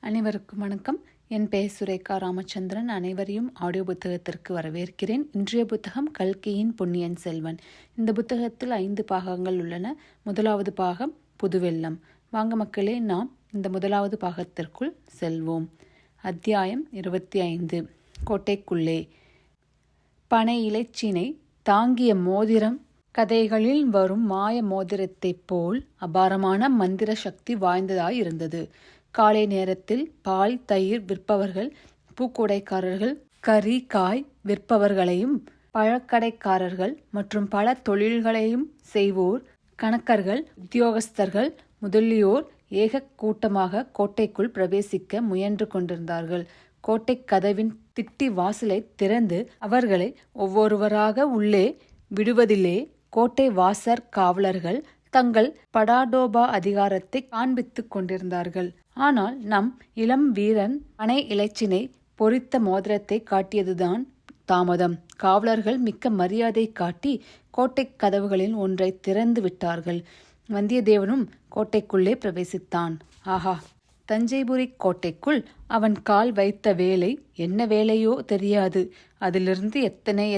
அனைவருக்கும் வணக்கம். என் பெயர் சுரேகா ராமச்சந்திரன். அனைவரையும் ஆடியோ புத்தகத்திற்கு வரவேற்கிறேன். இன்றைய புத்தகம் கல்கியின் பொன்னியின் செல்வன். இந்த புத்தகத்தில் 5 பாகங்கள் உள்ளன. முதலாவது பாகம் புதுவெள்ளம். வாங்க மக்களே, நாம் இந்த முதலாவது பாகத்திற்குள் செல்வோம். அத்தியாயம் 25. கோட்டைக்குள்ளே. பனை இலைச்சினை தாங்கிய மோதிரம் கதைகளில் வரும் மாய மோதிரத்தைப் போல் அபாரமான மந்திர சக்தி வாய்ந்ததாயிருந்தது. காலை நேரத்தில் பால் தயிர் விற்பவர்கள், பூக்கூடைக்காரர்கள், கறி காய் விற்பவர்களையும், பழக்கடைக்காரர்கள் மற்றும் பல தொழில்களையும் செய்வோர், கணக்கர்கள், உத்தியோகஸ்தர்கள் முதலியோர் ஏக கூட்டமாக கோட்டைக்குள் பிரவேசிக்க முயன்று கொண்டிருந்தார்கள். கோட்டை கதவின் திட்டி வாசலை திறந்து அவர்களை ஒவ்வொருவராக உள்ளே விடுவதிலே கோட்டை வாசற் காவலர்கள் தங்கள் படாடோபா அதிகாரத்தை காண்பித்துக் கொண்டிருந்தார்கள். ஆனால் நம் இளம் வீரன் பனை இலைச்சினை பொறித்த மோதிரத்தை காட்டியதுதான் தாமதம். காவலர்கள் மிக்க மரியாதை காட்டி கோட்டை கதவுகளில் ஒன்றை திறந்து விட்டார்கள். வந்தியத்தேவனும் கோட்டைக்குள்ளே பிரவேசித்தான். ஆஹா! தஞ்சைபுரி கோட்டைக்குள் அவன் கால் வைத்த வேலை என்ன வேலையோ தெரியாது. அதிலிருந்து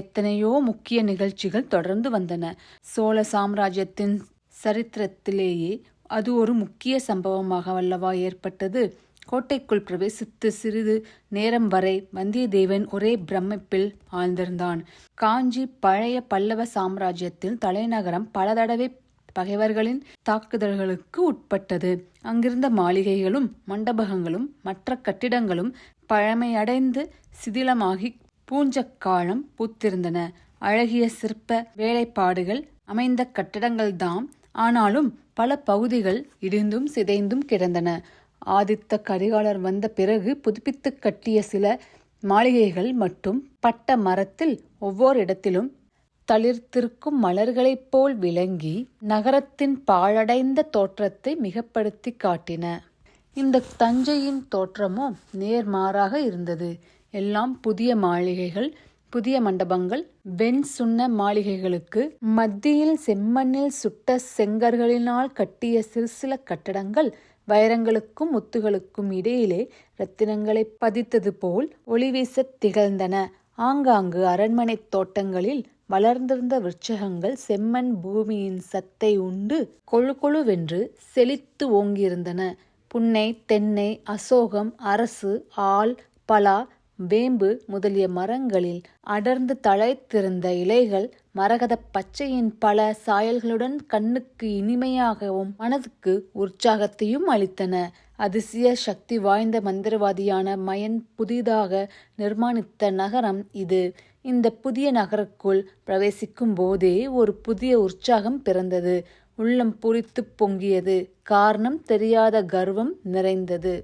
எத்தனையோ முக்கிய நிகழ்ச்சிகள் தொடர்ந்து வந்தன. சோழ சாம்ராஜ்யத்தின் சரித்திரத்திலேயே அது ஒரு முக்கிய சம்பவமாக அல்லவா ஏற்பட்டது. கோட்டைக்குள் பிரவேசித்து சிறிது நேரம் வரை வந்தியத்தேவன் ஒரே பிரமிப்பில் ஆழ்ந்திருந்தான். காஞ்சி பழைய பல்லவ சாம்ராஜ்யத்தில் தலைநகரம் பல தடவை பகைவர்களின் தாக்குதல்களுக்கு உட்பட்டது. அங்கிருந்த மாளிகைகளும் மண்டபங்களும் மற்ற கட்டிடங்களும் பழமையடைந்து சிதிலமாகி பூஞ்சக்காலம் பூத்திருந்தன. அழகிய சிற்ப வேலைப்பாடுகள் அமைந்த கட்டிடங்கள்தாம். ஆனாலும் பல பகுதிகள் இடிந்தும் சிதைந்தும் கிடந்தன. ஆதித்த கரிகாலர் வந்த பிறகு புதுப்பித்து கட்டிய சில மாளிகைகள் மட்டும் பட்ட மரத்தில் ஒவ்வொரு இடத்திலும் தளிர்த்திருக்கும் மலர்களைப் போல் விளங்கி நகரத்தின் பாழடைந்த தோற்றத்தை மிகப்படுத்தி காட்டின. இந்த தஞ்சையின் தோற்றமோ நேர்மாறாக இருந்தது. எல்லாம் புதிய மாளிகைகள், புதிய மண்டபங்கள். வெண் சுண்ண மாளிகைகளுக்கு மத்தியில் செம்மண்ணில் சுட்ட செங்கற்களினால் கட்டிய சிற்சில கட்டடங்கள் வைரங்களுக்கும் முத்துகளுக்கும் இடையிலே இரத்தினங்களை பதித்தது போல் ஒளிவீசத் திகழ்ந்தன. ஆங்காங்கு அரண்மனை தோட்டங்களில் வளர்ந்திருந்த விருட்சகங்கள் செம்மண் பூமியின் சத்தை உண்டு கொழு கொழுவென்று செழித்து ஓங்கியிருந்தன. புன்னை, தென்னை, அசோகம், அரசு, ஆல், பலா, வேம்பு முதலிய மரங்களில் அடர்ந்து தழைத்திருந்த இலைகள் மரகத பச்சையின் பல சாயல்களுடன் கண்ணுக்கு இனிமையாகவும் மனதுக்கு உற்சாகத்தையும் அளித்தன. அதிசய சக்தி வாய்ந்த மந்திரவாதியான மயன் புதிதாக நிர்மாணித்த நகரம் இது. இந்த புதிய நகருக்குள் பிரவேசிக்கும் போதே ஒரு புதிய உற்சாகம் பிறந்தது. உள்ளம் பூரித்து பொங்கியது. காரணம் தெரியாத கர்வம் நிறைந்தது.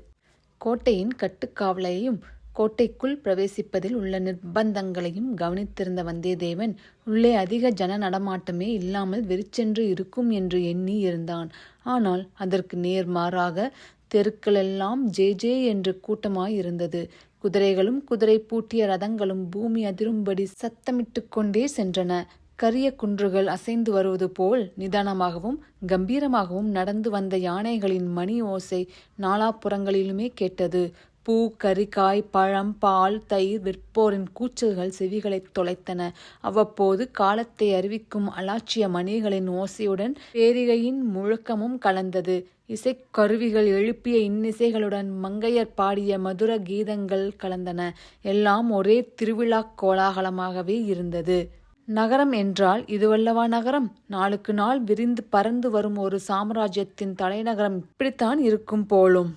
கோட்டையின் கட்டுக்காவலையும் கோட்டைக்குள் பிரவேசிப்பதில் உள்ள நிர்பந்தங்களையும் கவனித்திருந்த வந்தியத்தேவன் உள்ளே அதிக ஜன நடமாட்டமே இல்லாமல் வெறிச்சென்று இருக்கும் என்று எண்ணி இருந்தான். ஆனால் அதற்கு நேர்மாறாக தெருக்களெல்லாம் ஜே என்று கூட்டமாயிருந்தது. குதிரைகளும் குதிரை பூட்டிய ரதங்களும் பூமி அதிரும்படி சத்தமிட்டு கொண்டே சென்றன. கரிய குன்றுகள் அசைந்து வருவது போல் நிதானமாகவும் கம்பீரமாகவும் நடந்து வந்த யானைகளின் மணி ஓசை நாலாபுறங்களிலுமே கேட்டது. பூ, கறிகாய், பழம், பால், தயிர் விற்போரின் கூச்சல்கள் செவிகளை தொலைத்தன. அவ்வப்போது காலத்தை அறிவிக்கும் அலாட்சிய மணிகளின் ஓசையுடன் பேரிகையின் முழக்கமும் கலந்தது. இசைக்கருவிகள் எழுப்பிய இன்னிசைகளுடன் மங்கையர் பாடிய மதுர கீதங்கள் கலந்தன. எல்லாம் ஒரே திருவிழா கோலாகலமாகவே இருந்தது. நகரம் என்றால் இதுவல்லவா நகரம்? நாளுக்கு நாள் விரிந்து பறந்து வரும் ஒரு சாம்ராஜ்யத்தின் தலைநகரம் இப்படித்தான் இருக்கும் போலும்.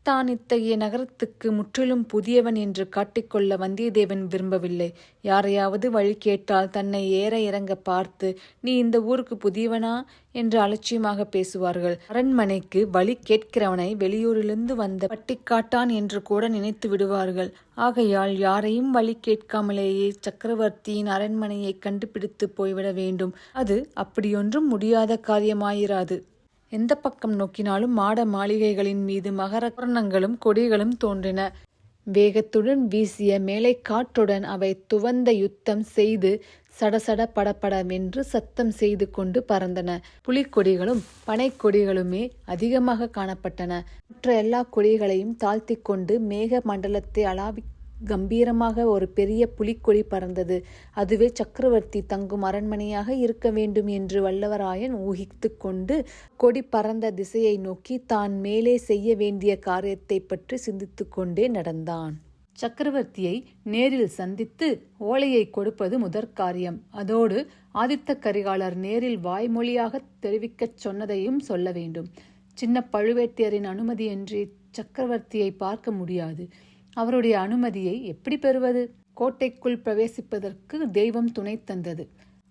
தான் இத்தகைய நகரத்துக்கு முற்றிலும் புதியவன் என்று காட்டிக்கொள்ள வந்தியத்தேவன் விரும்பவில்லை. யாரையாவது வழி கேட்டால் தன்னை ஏற இறங்க பார்த்து, நீ இந்த ஊருக்கு புதியவனா என்று அலட்சியமாக பேசுவார்கள். அரண்மனைக்கு வழி கேட்கிறவனை வெளியூரிலிருந்து வந்த பட்டிக்காட்டான் என்று கூட நினைத்து விடுவார்கள். ஆகையால் யாரையும் வழி கேட்காமலேயே சக்கரவர்த்தியின் அரண்மனையை கண்டுபிடித்து போய்விட வேண்டும். அது அப்படியொன்றும் முடியாத காரியமாயிராது. எந்த பக்கம் நோக்கினாலும் மாட மாளிகைகளின் மீது மகர தோரணங்களும் கொடிகளும் தோன்றின. வேகத்துடன் வீசிய மேலை காற்றுடன் அவை துவந்த யுத்தம் செய்து சடசட படபடமென்று சத்தம் செய்து கொண்டு பறந்தன. புலிக்கொடிகளும் பனைக்கொடிகளுமே அதிகமாக காணப்பட்டன. மற்ற எல்லா கொடிகளையும் தாழ்த்தி கொண்டு மேக மண்டலத்தை அளாவி கம்பீரமாக ஒரு பெரிய புலிக்கொடி பறந்தது. அதுவே சக்கரவர்த்தி தங்கும் அரண்மனையாக இருக்க வேண்டும் என்று வல்லவராயன் ஊகித்து கொண்டு கொடி பறந்த திசையை நோக்கி தான் மேலே செய்ய வேண்டிய காரியத்தை பற்றி சிந்தித்து கொண்டே நடந்தான். சக்கரவர்த்தியை நேரில் சந்தித்து ஓலையை கொடுப்பது முதற்காரியம். அதோடு ஆதித்த கரிகாலர் நேரில் வாய்மொழியாக தெரிவிக்கச் சொன்னதையும் சொல்ல வேண்டும். சின்ன பழுவேட்டையரின் அனுமதியின்றி சக்கரவர்த்தியை பார்க்க முடியாது. அவருடைய அனுமதியை எப்படி பெறுவது? கோட்டைக்குள் பிரவேசிப்பதற்கு தெய்வம் துணை தந்தது.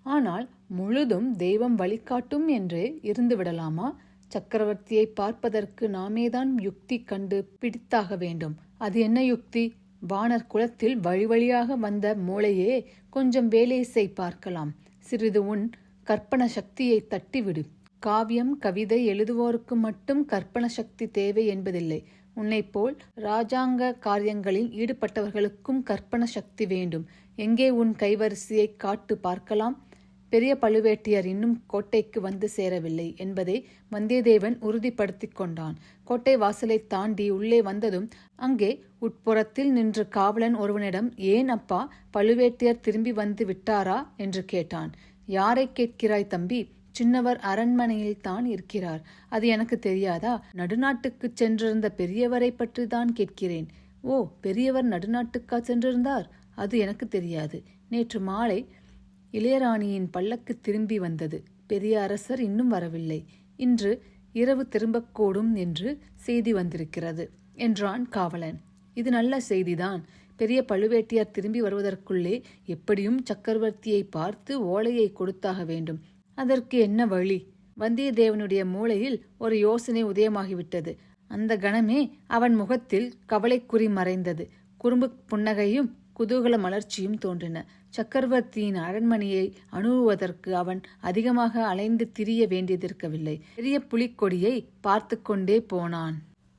ஆனால் முழுதும் தெய்வம் வழிகாட்டும் என்றே இருந்து விடலாமா? சக்கரவர்த்தியை பார்ப்பதற்கு நாமேதான் யுக்தி கண்டு பிடித்தாக வேண்டும். அது என்ன யுக்தி? வானர் குலத்தில் வழி வழியாக வந்த மூளையே, கொஞ்சம் வேலை செய் பார்க்கலாம். சிறிது உன் கற்பன சக்தியை தட்டிவிடு. காவியம் கவிதை எழுதுவோருக்கு மட்டும் கற்பன சக்தி தேவை என்பதில்லை. உன்னைப் போல் இராஜாங்க காரியங்களில் ஈடுபட்டவர்களுக்கும் கற்பன சக்தி வேண்டும். எங்கே உன் கைவரிசையை காட்டு பார்க்கலாம். பெரிய பழுவேட்டையர் இன்னும் கோட்டைக்கு வந்து சேரவில்லை என்பதை வந்தியத்தேவன் உறுதிப்படுத்தி கொண்டான். கோட்டை வாசலை தாண்டி உள்ளே வந்ததும் அங்கே உட்புறத்தில் நின்ற காவலன் ஒருவனிடம், ஏன் அப்பா, பழுவேட்டையர் திரும்பி வந்து விட்டாரா என்று கேட்டான். யாரை கேட்கிறாய் தம்பி? சின்னவர் அரண்மனையில் தான் இருக்கிறார். அது எனக்கு தெரியாதா? நடுநாட்டுக்கு சென்றிருந்த பெரியவரை பற்றி தான் கேட்கிறேன். ஓ, பெரியவர் நடுநாட்டுக்கா சென்றிருந்தார்? அது எனக்கு தெரியாது. நேற்று மாலை இளையராணியின் பல்லக்கு திரும்பி வந்தது. பெரிய அரசர் இன்னும் வரவில்லை. இன்று இரவு திரும்பக்கூடும் என்று செய்தி வந்திருக்கிறது என்றான் காவலன். இது நல்ல செய்திதான். பெரிய பழுவேட்டையர் திரும்பி வருவதற்குள்ளே எப்படியும் சக்கரவர்த்தியை பார்த்து ஓலையை கொடுத்தாக வேண்டும். அதற்கு என்ன வழி? வந்தியத்தேவனுடைய மூளையில் ஒரு யோசனை உதயமாகிவிட்டது. அந்த கணமே அவன் முகத்தில் கவலைக்குறி மறைந்தது. குறும்பு புன்னகையும் குதூகல மலர்ச்சியும் தோன்றின. சக்கரவர்த்தியின் அரண்மனையை அணுகுவதற்கு அவன் அதிகமாக அலைந்து திரிய வேண்டியதிருக்கவில்லை. பெரிய புலிக்கொடியை பார்த்து கொண்டே போனான்.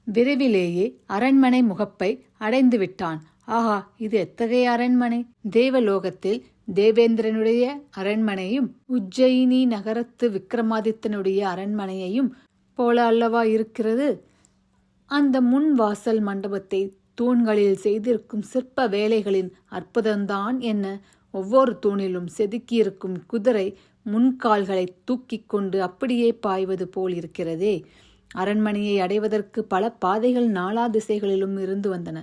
விரைவிலேயே அரண்மனை முகப்பை அடைந்து விட்டான். ஆஹா, இது எத்தகைய அரண்மனை! தேவலோகத்தில் தேவேந்திரனுடைய அரண்மனையும் உஜ்ஜயினி நகரத்து விக்ரமாதித்தனுடைய அரண்மனையையும் போல அல்லவா இருக்கிறது? அந்த முன் வாசல் மண்டபத்தை தூண்களில் செய்திருக்கும் சிற்ப வேலைகளின் அற்புதம்தான் என்ன! ஒவ்வொரு தூணிலும் செதுக்கியிருக்கும் குதிரை முன்கால்களை தூக்கி கொண்டு அப்படியே பாய்வது போல் இருக்கிறதே. அரண்மனையை அடைவதற்கு பல பாதைகள் நாலா திசைகளிலும் இருந்து வந்தன.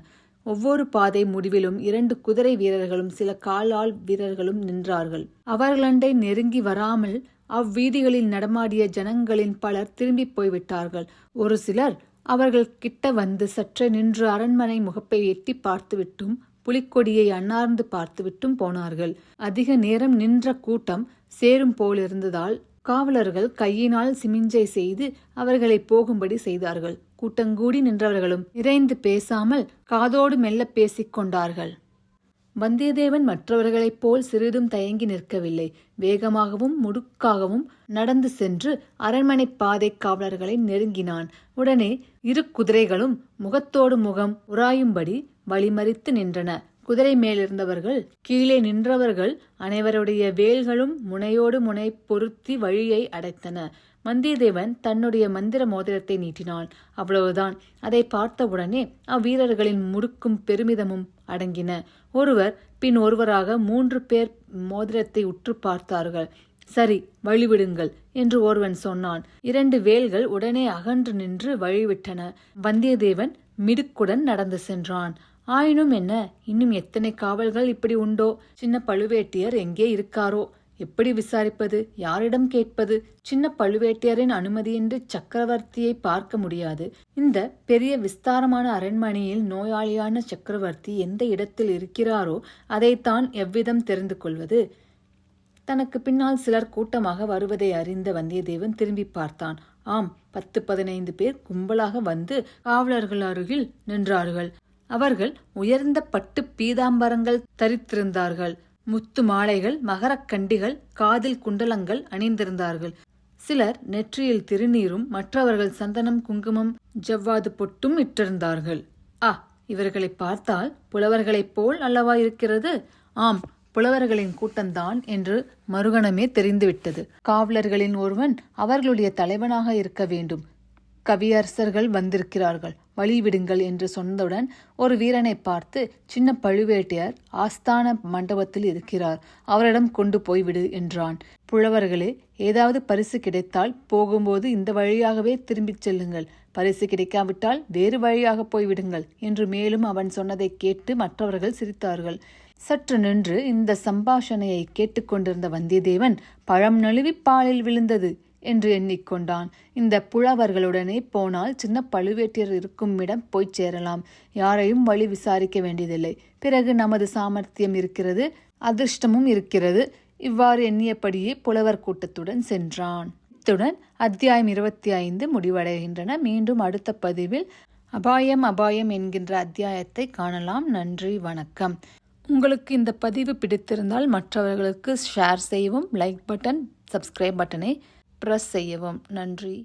ஒவ்வொரு பாதை முடிவிலும் 2 குதிரை வீரர்களும் சில காலாள் வீரர்களும் நின்றார்கள். அவர்களண்டை நெருங்கி வராமல் அவ்வீதிகளில் நடமாடிய ஜனங்களின் பலர் திரும்பி போய்விட்டார்கள். ஒரு சிலர் அவர்கள் கிட்ட வந்து சற்றே நின்று அரண்மனை முகப்பை எட்டி பார்த்துவிட்டும் புலிக்கொடியை அன்னார்ந்து பார்த்துவிட்டும் போனார்கள். அதிக நேரம் நின்ற கூட்டம் சேரும் போலிருந்ததால் காவலர்கள் கையினால் சிமிஞ்சை செய்து அவர்களை போகும்படி செய்தார்கள். கூட்டங்கூடி நின்றவர்களும் இறைந்து பேசாமல் காதோடு மெல்ல பேசிக் கொண்டார்கள். வந்தியத்தேவன் மற்றவர்களைப் போல் சிறிதும் தயங்கி நிற்கவில்லை. வேகமாகவும் முடுக்காகவும் நடந்து சென்று அரண்மனை பாதை காவலர்களை நெருங்கினான். உடனே 2 குதிரைகளும் முகத்தோடு முகம் உராயும்படி வழிமறித்து நின்றன. குதிரை மேலிருந்தவர்கள் கீழே நின்றவர்கள் அனைவருடைய வேல்களும் முனையோடு முனை பொருத்தி வழியை அடைத்தன. வந்தியத்தேவன் தன்னுடைய மந்திர மோதிரத்தை நீட்டினான். அவ்வளவுதான். அதை பார்த்தவுடனே அவ்வீரர்களின் முடுக்கும் பெருமிதமும் அடங்கின. ஒருவர் பின் ஒருவராக 3 பேர் மோதிரத்தை உற்று பார்த்தார்கள். சரி, வழிவிடுங்கள் என்று ஒருவன் சொன்னான். 2 வேல்கள் உடனே அகன்று நின்று வழிவிட்டன. வந்தியத்தேவன் மிடுக்குடன் நடந்து சென்றான். ஆயினும் என்ன, இன்னும் எத்தனை காவல்கள் இப்படி உண்டோ? சின்ன பழுவேட்டையர் எங்கே இருக்காரோ? எப்படி விசாரிப்பது? யாரிடம் கேட்பது? சின்ன பழுவேட்டையரின் அனுமதியின்றி சக்கரவர்த்தியை பார்க்க முடியாது. இந்த பெரிய விஸ்தாரமான அரண்மனையில் நோயாளியான சக்கரவர்த்தி எந்த இடத்தில் இருக்கிறாரோ அதைத்தான் எவ்விதம் தெரிந்து கொள்வது? தனக்கு பின்னால் சிலர் கூட்டமாக வருவதை அறிந்த வந்தியத்தேவன் திரும்பி பார்த்தான். ஆம், 10-15 பேர் கும்பலாக வந்து காவலர்கள் அருகில் நின்றார்கள். அவர்கள் உயர்ந்த பட்டு பீதாம்பரங்கள் தரித்திருந்தார்கள். முத்து மாலைகள், மகரக்கண்டிகள், காதில் குண்டலங்கள் அணிந்திருந்தார்கள். சிலர் நெற்றியில் திருநீரும் மற்றவர்கள் சந்தனம், குங்குமம், ஜவ்வாது பொட்டும் இட்டிருந்தார்கள். இவர்களை பார்த்தால் புலவர்களைப் போல் அல்லவா இருக்கிறது? ஆம், புலவர்களின் கூட்டம்தான் என்று மறுகணமே தெரிந்துவிட்டது. காவலர்களின் ஒருவன் அவர்களுடைய தலைவனாக இருக்க வேண்டும். கவியரசர்கள் வந்திருக்கிறார்கள், வழிவிடுங்கள் என்று சொன்னதுடன் ஒரு வீரனை பார்த்து, சின்ன பழுவேட்டையர் ஆஸ்தான மண்டபத்தில் இருக்கிறார், அவரிடம் கொண்டு போய் விடு என்றான். புலவர்களே, ஏதாவது பரிசு கிடைத்தால் போகும்போது இந்த வழியாகவே திரும்பிச் செல்லுங்கள், பரிசு கிடைக்காவிட்டால் வேறு வழியாக போய்விடுங்கள் என்று மேலும் அவன் சொன்னதை கேட்டு மற்றவர்கள் சிரித்தார்கள். சற்று நின்று இந்த சம்பாஷணையை கேட்டுக்கொண்டிருந்த வந்தியத்தேவன் பழம் நழுவி பாலில் விழுந்தது என்று எண்ணிக்கொண்டான். இந்த புலவர்களுடனே போனால் சின்ன பழுவேட்டையர் இருக்கும் இடம் போய்ச் சேரலாம், யாரையும் வழி விசாரிக்க வேண்டியதில்லை, பிறகு நமது சாமர்த்தியம் இருக்கிறது, அதிர்ஷ்டமும் இருக்கிறது. இவ்வாறு எண்ணியபடியே புலவர் கூட்டத்துடன் சென்றான். இத்துடன் அத்தியாயம் 25 முடிவடைகின்றன. மீண்டும் அடுத்த பதிவில் அபாயம் அபாயம் என்கின்ற அத்தியாயத்தை காணலாம். நன்றி, வணக்கம். உங்களுக்கு இந்த பதிவு பிடித்திருந்தால் மற்றவர்களுக்கு ஷேர் செய்யவும், லைக் பட்டன், சப்ஸ்கிரைப் பட்டனை பிரஸ் செய்யவும். நன்றி.